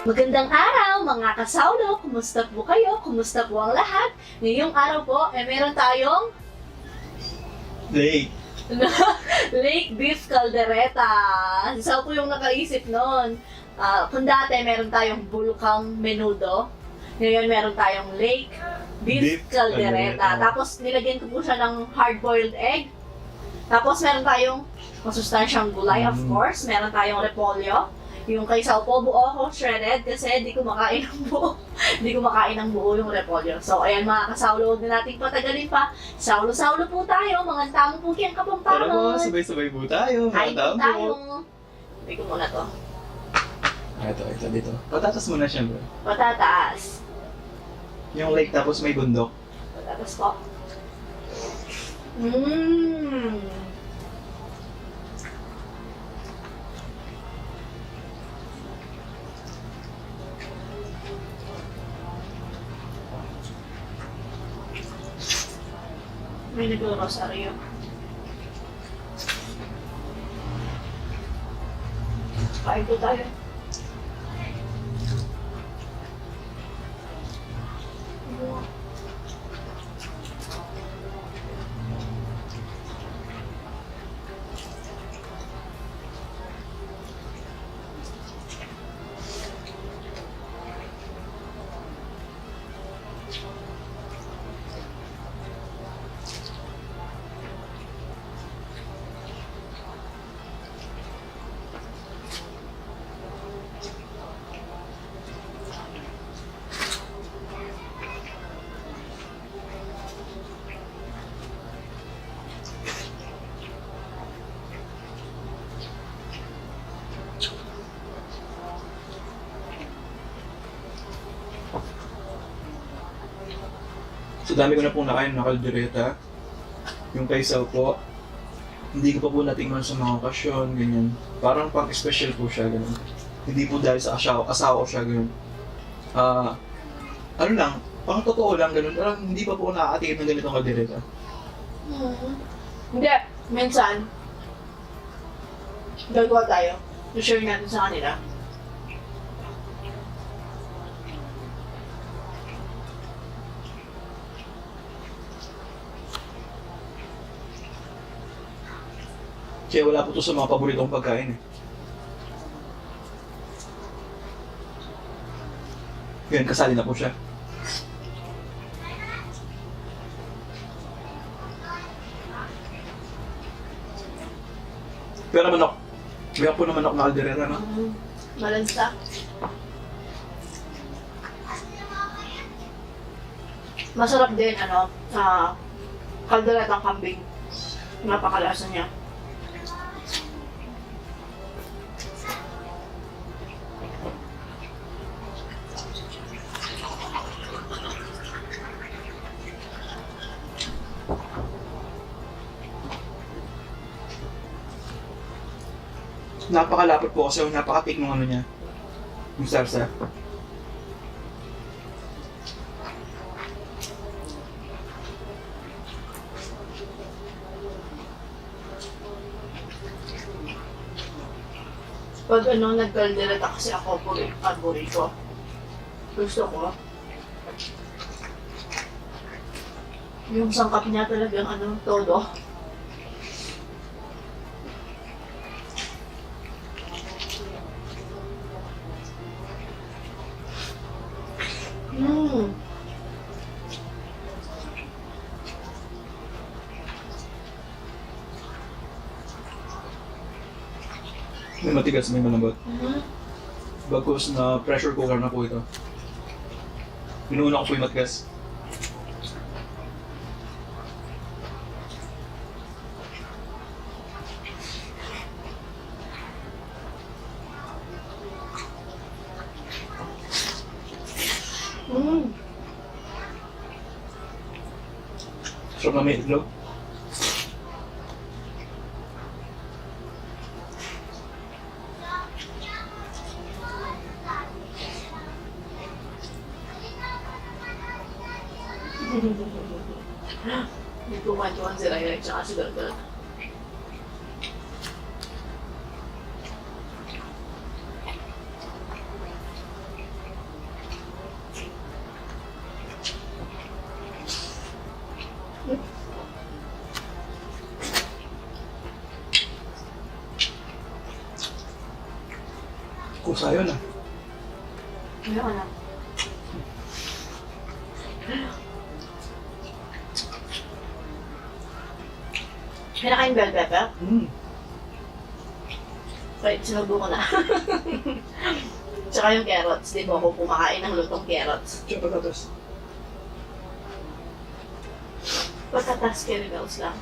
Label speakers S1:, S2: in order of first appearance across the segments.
S1: Magandang araw mga kasawlo! Kumusta po kayo? Kumusta po ang lahat? Ngayong araw po, meron tayong
S2: Lake.
S1: Lake Beef Caldereta. Isa po yung nakaisip nun. Kung dati meron tayong bulkang menudo, ngayon meron tayong Lake Beef Caldereta. Tapos nilagyan ko po siya ng hard-boiled egg. Tapos meron tayong masustansyang gulay, of course. Meron tayong repolyo. Yung kay Saupo, buo ako, shredded, kasi di ko makain ng buo. Di ko makain ng buo yung repolyo. So, ayan mga kasawlo, huwag na nating patagalin pa. Saulo-saulo po tayo, mga tamo po kiyang
S2: Tara po,
S1: kapampangan.
S2: sabay-sabay po tayo.
S1: Kain po
S2: Tama
S1: tayo.
S2: po.
S1: Hindi ko muna to.
S2: Ito, dito. Patatas muna siyempre.
S1: Patatas.
S2: Yung lake tapos may bundok.
S1: Patatas po. Mmm. May nag-rosaryo. Kain po tayo.
S2: So dami ko na pong nakain na kaldereta. Yung kay po, hindi ko pa po natingnan sa mga okasyon, ganyan. Parang pang-special po siya, ganun. Hindi po dahil sa asawa ko siya, ganun. Ano lang, pang totoo lang, ganun. Parang hindi pa po nakakatingin ng ganitong kaldereta.
S1: Hindi. Minsan, gagawa tayo. I-share natin sa kanila.
S2: Kaya wala po to sa mga paboritong pagkain eh. Ngayon, kasali na po siya. Pero manok. Kaya po na manok na kaldereta, no?
S1: Malansa. Masarap din, kalderetang kambing. Napakalasa niya.
S2: Napakalapot po kasi napakatik ng ano niya. Yung sarsa.
S1: Pag nagkaldereta kasi ako, paborito. Gusto ko. Yung sangkap niya talagang todo.
S2: May matigas, may malambot. Bagkus na pressure cooker na po ito. Pinuuna ko po yung matigas. Sarap na may itlog.
S1: May kumantuan si Rai Rai tsaka si Gargar.
S2: Kung sayo na.
S1: Ayoko na. Kinakain bell pepper? Wait, sinubo ko na. Tsaka yung carrots. Di ba ako kumakain ng lutong carrots?
S2: Tsaka patatas.
S1: Patatas caramels lang.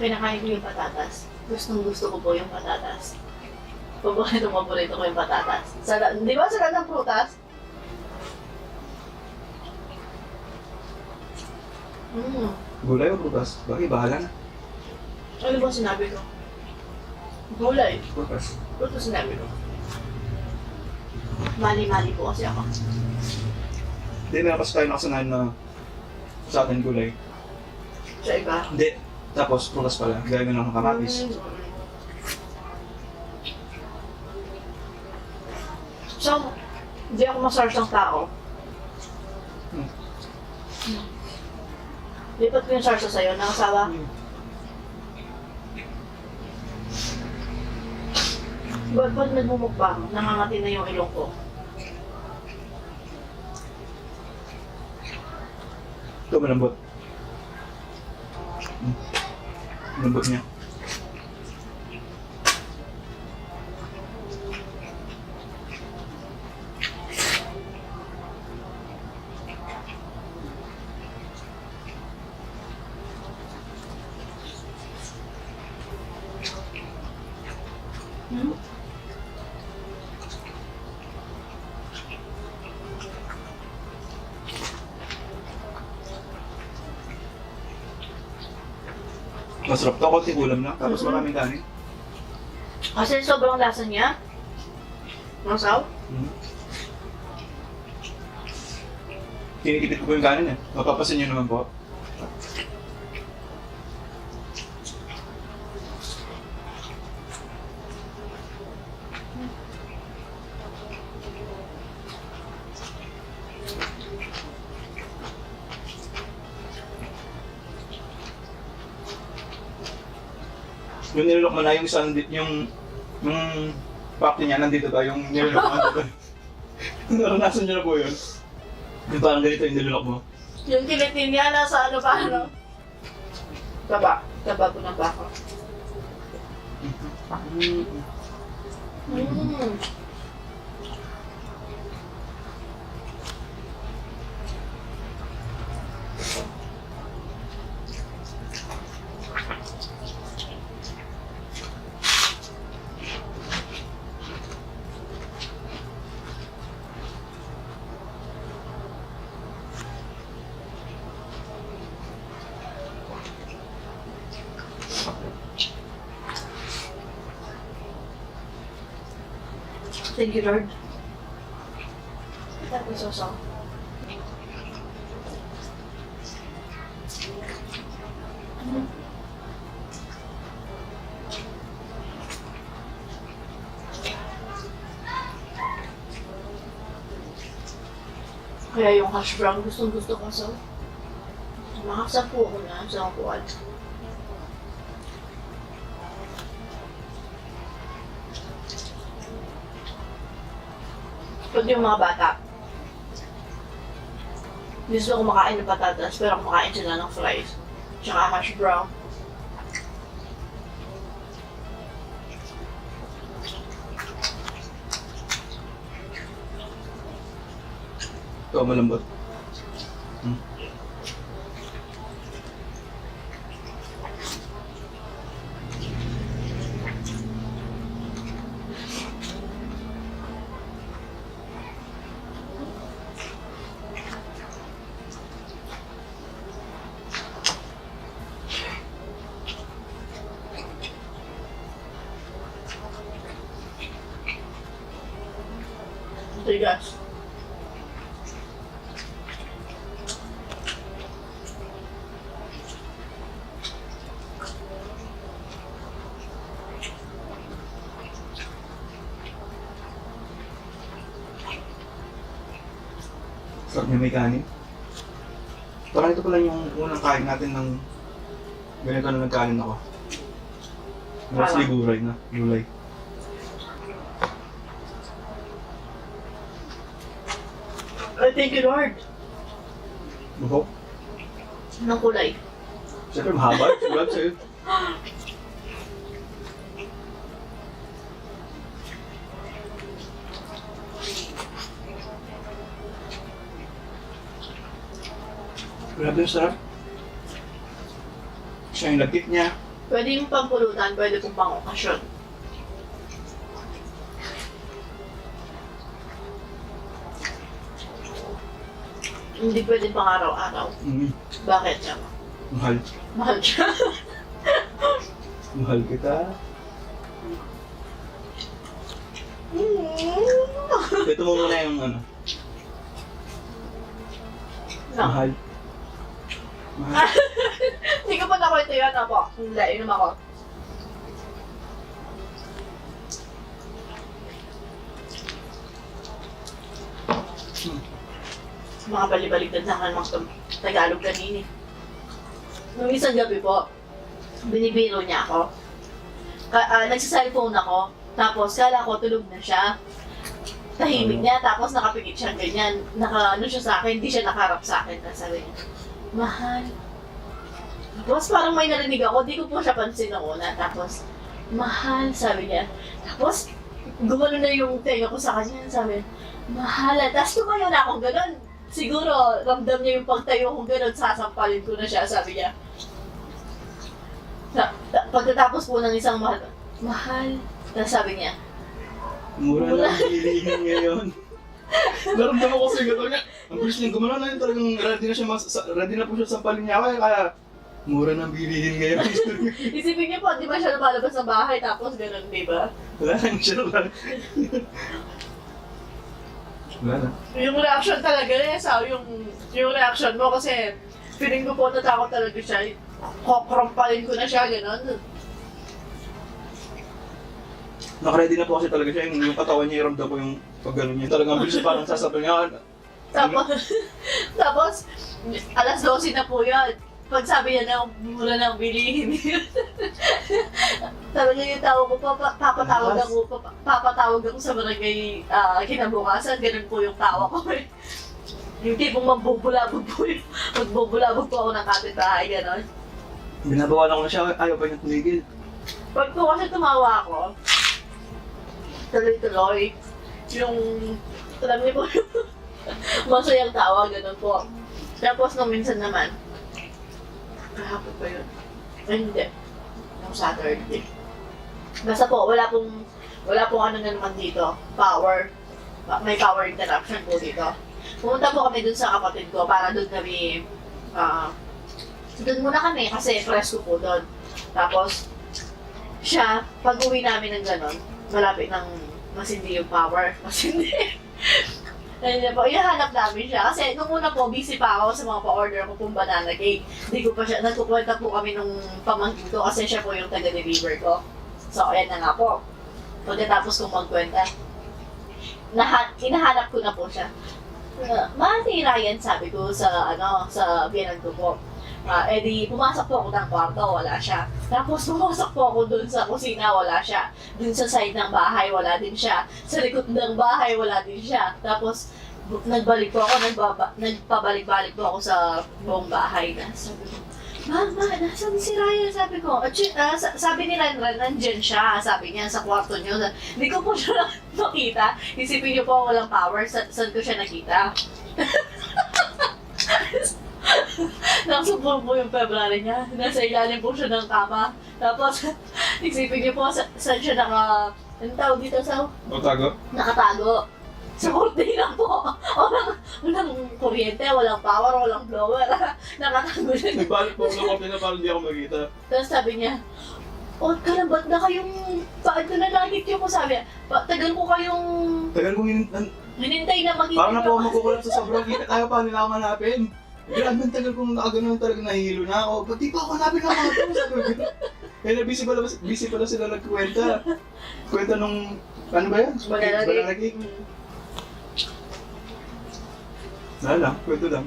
S1: Kinakain ko yung patatas. Gustong gusto ko po yung patatas. Paborito ko yung patatas. Di ba sarap ng prutas?
S2: Gulay o prutas? Bakit? Bahala na.
S1: Ano ba sinabi ko? Gulay.
S2: Prutas.
S1: Ito sinabi ko. Mali-mali po kasi ako.
S2: Hindi, meron kasi tayo nakasanayan na sa atin gulay.
S1: Sa iba.
S2: Hindi. Tapos prutas pala. Gaya nga ng kamatis.
S1: So, hindi ako masarap ng tao. Lipat ko yung sarsa sa'yo, nakasawa. Ba't pag nagmumukbang, nangangati na yung ilong ko?
S2: Ito malambot. Malambot niya. Masarap to, konting ulam lang, tapos maraming kanin.
S1: Kasi sobrang lasa niya. Masaw?
S2: Kinikipit ko po yung kanin eh. Mapapasin nyo naman po. Yung nilulok mo na yung isa, yung pakti niya nandito ba, yung nilulok mo nandito. Naranasan niyo na po yun. Yung parang ganito yung nilulok mo.
S1: Yung kilitin niya nasa ano pa ano? Taba. Taba po ng bako. Thank you, Lord. Tapos sosong. Kaya yung hash brown gustong gusto ko sa makasapu ko na sa kuwan. Pag yung mga bata, gusto ko kumakain ng patatas pero kumakain sila ng fries. Tsaka hash brown.
S2: Ito malambot.
S1: Tigas.
S2: Sarap niya may kanin. Parang ito pala yung unang kain natin ng ganito na nagkanin ako. Mostly gulay na. Gulay.
S1: thank you Lord.
S2: Buko.
S1: Anong kulay?
S2: Siyempre, mahaba. Sulat sa'yo. Grabe yung sarap. Siya yung lagkit niya.
S1: Pwede yung pampulutan, pwede kong pang okasyon. Hindi pwede pang araw-araw. Bakit siya?
S2: Mahal.
S1: Mahal siya.
S2: Mahal kita. Ito mo muna yung ano.
S1: No.
S2: Mahal. Mahal.
S1: Hindi ko pa nakwento yun, ako. Hindi, inom ako. Mga balibaligtad na kan mga Tagalog kanini. Nung isang gabi po, binibiro niya ako. Nagsa-cellphone ako, tapos kala ko tulog na siya. Tahimik niya, tapos nakapikit siya ganyan. Naka-ano siya sa akin, hindi siya nakaharap sa akin. Tapos sabi niya, mahal. Tapos parang may narinig ako, di ko po siya pansin ng una. Tapos, mahal, sabi niya. Tapos, gumano na yung tenga ko sa kanya. Sabi, mahal. Tapos tumayo na ako gano'n. Siguro, ramdam niya yung pagtayo ko gano'n, sasampalin ko na siya, sabi niya. Pagkatapos po ng isang mahal, mahal. Tapos sabi niya,
S2: Mura lang bilihin ngayon. Naramdaman ko sa gato niya. Ang bilis niya gumano na yun, talagang ready na po siya sampalin niya ako. Kaya, mura nang bilihin ngayon.
S1: isipin niyo po, di ba siya lumalabas sa bahay, tapos gano'n, di ba?
S2: Wala lang siya lang. Wala na.
S1: Yung reaction talaga niya, yung reaction mo kasi feeling ko po natakot talaga siya. Kokrompalin ko na siya, gano'n.
S2: Nakaready na po kasi talaga siya, yung katawan niya, iramdam ko yung pag gano'n niya. Talagang bilis parang sasapin niya.
S1: Tapos, alas 12 na po yun. Pag sabi niya na mura nang bilihin yun. Sabi niya yung tao ko, papatawag ako sa barangay kinabukasan. Ganun po yung tawa ko eh. Yung tipong magbubulabog po ako ng kapitbahay, gano'n.
S2: Binabawalan ko na siya, ayaw pa niya tumigil.
S1: Pag po kasi tumawa ako, tuloy-tuloy, yung, alam niyo po yung masayang tawa, gano'n po. Tapos nung minsan naman, kahapon pa yun. Ay, hindi. Yung Saturday. Basta po, wala pong ano na naman dito, power. May power interruption po dito. Pumunta po kami dun sa kapatid ko para dun kami, dun muna kami kasi presko po dun. Tapos, siya, pag uwi namin ng gano'n, malapit ng masindi yung power. Masindi. Ayun po, ihahanap namin siya. Kasi nung una po, busy pa ako sa mga pa-order ko pong banana cake. Hindi ko pa siya, nagkukwenta po kami nung pamangkin ko kasi siya po yung taga-deliver ko. So, ayan na nga po. Pagkatapos kong magkwenta, hinahanap ko na po siya. Mati Ryan, sabi ko sa biyanan ko po. Di pumasok po ako ng kwarto, wala siya. Tapos pumasok po ako dun sa kusina, wala siya. Dun sa side ng bahay, wala din siya. Sa likod ng bahay, wala din siya. Tapos nagbalik po ako, nagpabalik-balik po ako sa buong bahay na. Sabi ko, Mama, nasaan si Ryan? Sabi ko, sabi ni Renren, nandyan siya. Sabi niya, sa kwarto niyo. Hindi ko po siya nakita. Isipin niyo po, walang power. Saan ko siya nakita? Nakasubol po yung February niya. Nasa ilalim po siya ng kama. Tapos, isipin niyo po, saan siya anong tawag dito sa...
S2: Otago?
S1: Nakatago. Sa kortina po. Walang kuryente, walang power, walang blower. Nakatago siya.
S2: Nagbalik po ako ng kortina para hindi ako makita.
S1: Tapos sabi niya, kailan ba't na kayong, paano na langit yung ko? Sabi niya, tagal ko kayong hinintay na makita.
S2: Parang na po ako magkukulat sa sobrang init. Ayaw pa nila ako hanapin. Grabe, ang tagal kong nakagano'n talaga nahihilo na ako. Ba't di pa ako hanapin ng mga ito? Sabi ko, kaya busy pala sila nagkwenta. Kwenta nung, ano ba yan? Banana cake. Wala lang, kwento lang.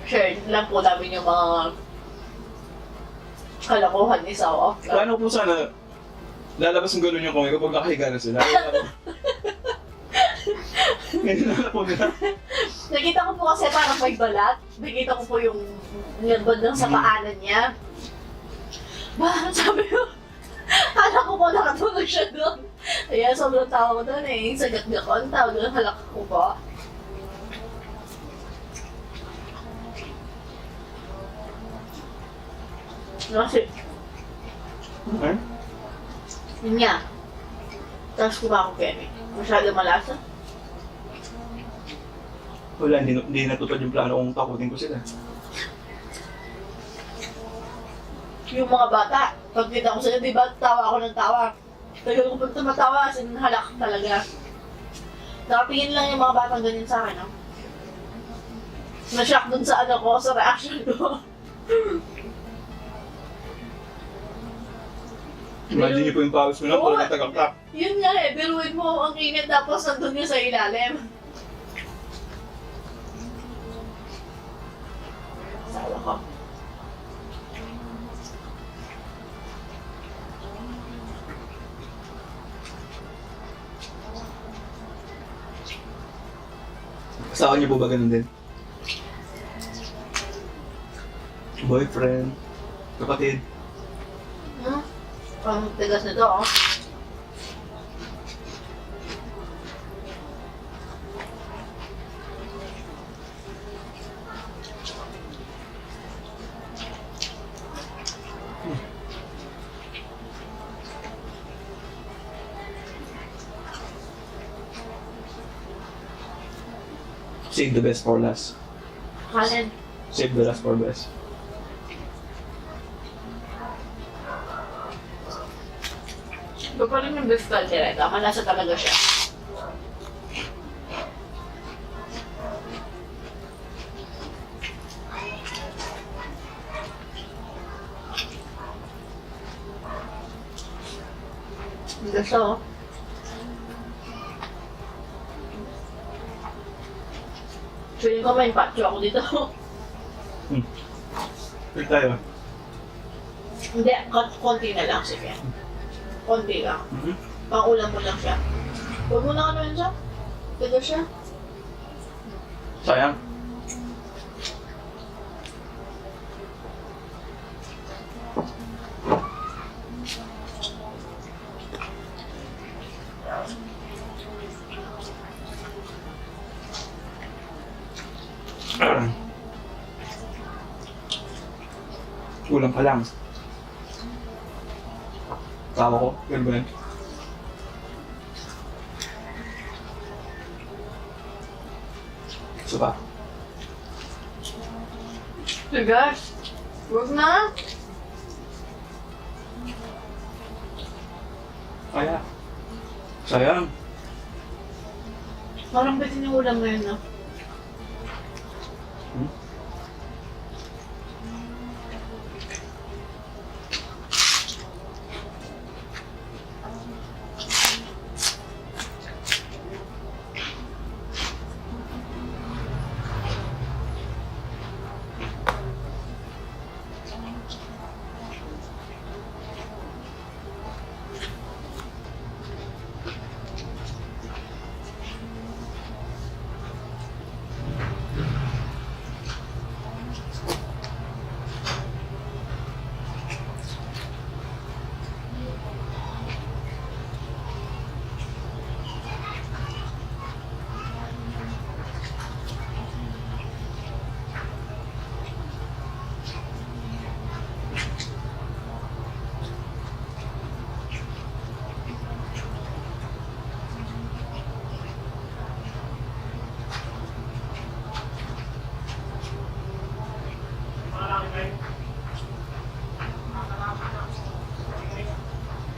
S1: Share lang po namin yung mga kalokohan ni Sawa.
S2: Paano po sana lalabas ng gano'n yung kong kapag nakahiga na sila? Ngayon na po nila.
S1: Nakita ko po kasi parang may balat. Nakita ko po yung nilbad lang sa paanan niya. Ba, sabi ko, kala ko po nakatulog siya doon. Kaya sobrang tawa ko doon eh. Sa gatgakon, tawag doon, halak ko po. Kasi,
S2: Okay?
S1: yun nga. Tapos kumain ko Kenny. Masyado malasa.
S2: Wala, hindi natupad yung plano kung takutin ko sila.
S1: Yung mga bata, pag kita ko sila, di ba, tawa ako ng tawa. Tagal ko pag tumatawa, as in halak talaga. Nakatingin lang yung mga batang ganyan sa akin, no? Na-shock dun sa ano ko, sa reaction ko.
S2: Imagine niyo po yung pawis mo na, puro natagaktak.
S1: Yun nga eh, biruin mo ang init tapos nandun yun sa ilalim. Sawa ko.
S2: Asawa niyo po ba ganun din? Boyfriend? Kapatid?
S1: Hmm? Ang tigas nito, oh.
S2: Save the best for last.
S1: Kanin.
S2: Save the last for best.
S1: Iba pa rin yung beef caldereta. Malasa talaga siya. Gusto, oh. Feeling ko may patcho ako dito.
S2: Wait tayo.
S1: Hindi, konti na lang, sige. Konti lang.
S2: Mhm.
S1: Pang-ulam mo lang siya. Huwag mo na ano yun siya. Tigas siya.
S2: Sayang. Kulang pa lang. Tawa ko, ganun ba yan? Isa pa.
S1: Tigas. Huwag na.
S2: Kaya. Sayang.
S1: Parang bitin yung ulam ngayon, no?
S2: Hmm?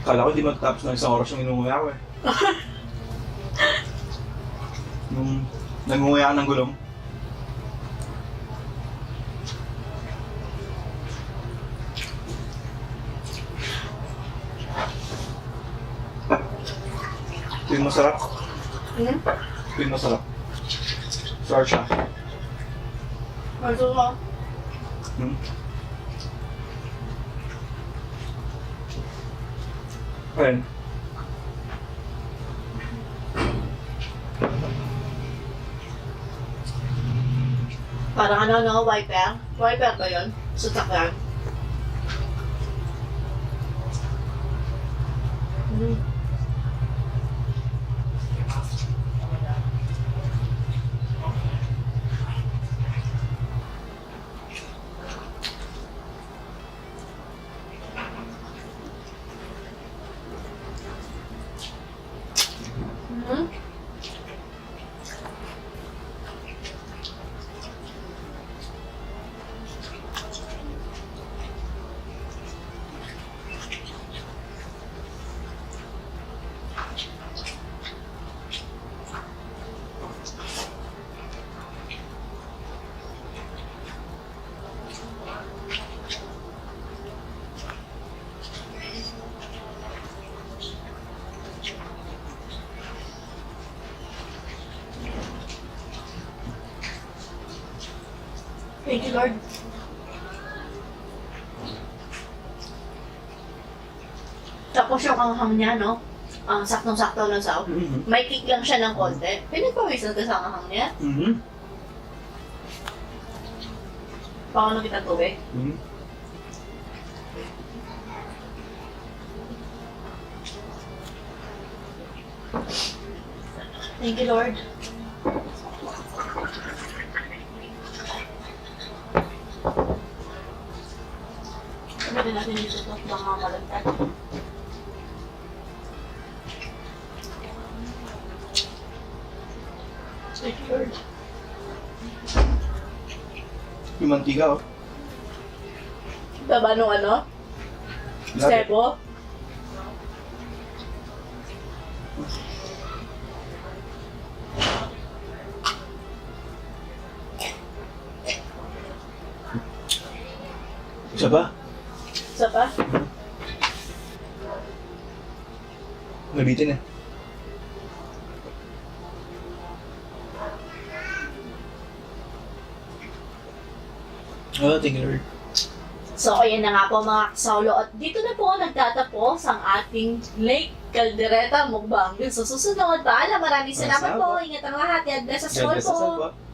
S2: Kala ko di magtapos ng isang oras yung inunguya ko eh. Nung nangunguya ka ng gulong. Ito yung masarap.
S1: Hmm?
S2: Ito yung masarap. Sour siya.
S1: Maso ko.
S2: Hmm? Ayan.
S1: Parang ano, no? Wiper? Wiper ba yun? Sa sakyan? Mm. Mhm. Thank you, Lord. Tapos yung anghang niya, no? Saktong-sakto lang sa
S2: Mhm.
S1: may kick lang siya ng konti. Pinagpawisan ka sa anghang niya.
S2: Mhm.
S1: Paano kita tubig?
S2: Mhm.
S1: Thank you, Lord. Sabi natin dito ito, mga malagtag. Thank you, Lord.
S2: Yung mantika, oh.
S1: Baba nung ano?
S2: Lahat.
S1: Stebo?
S2: Isa ba?
S1: Isa pa?
S2: Nabitin eh. Oh, thank you, Lord.
S1: So, ayan na nga po mga kasaulo. At dito na po nagtatapos ang ating Lake Caldereta Mukbang. Sa susunod, paalam. Maraming salamat po. Ingat ang lahat. God bless us all
S2: God bless us all
S1: po.
S2: po.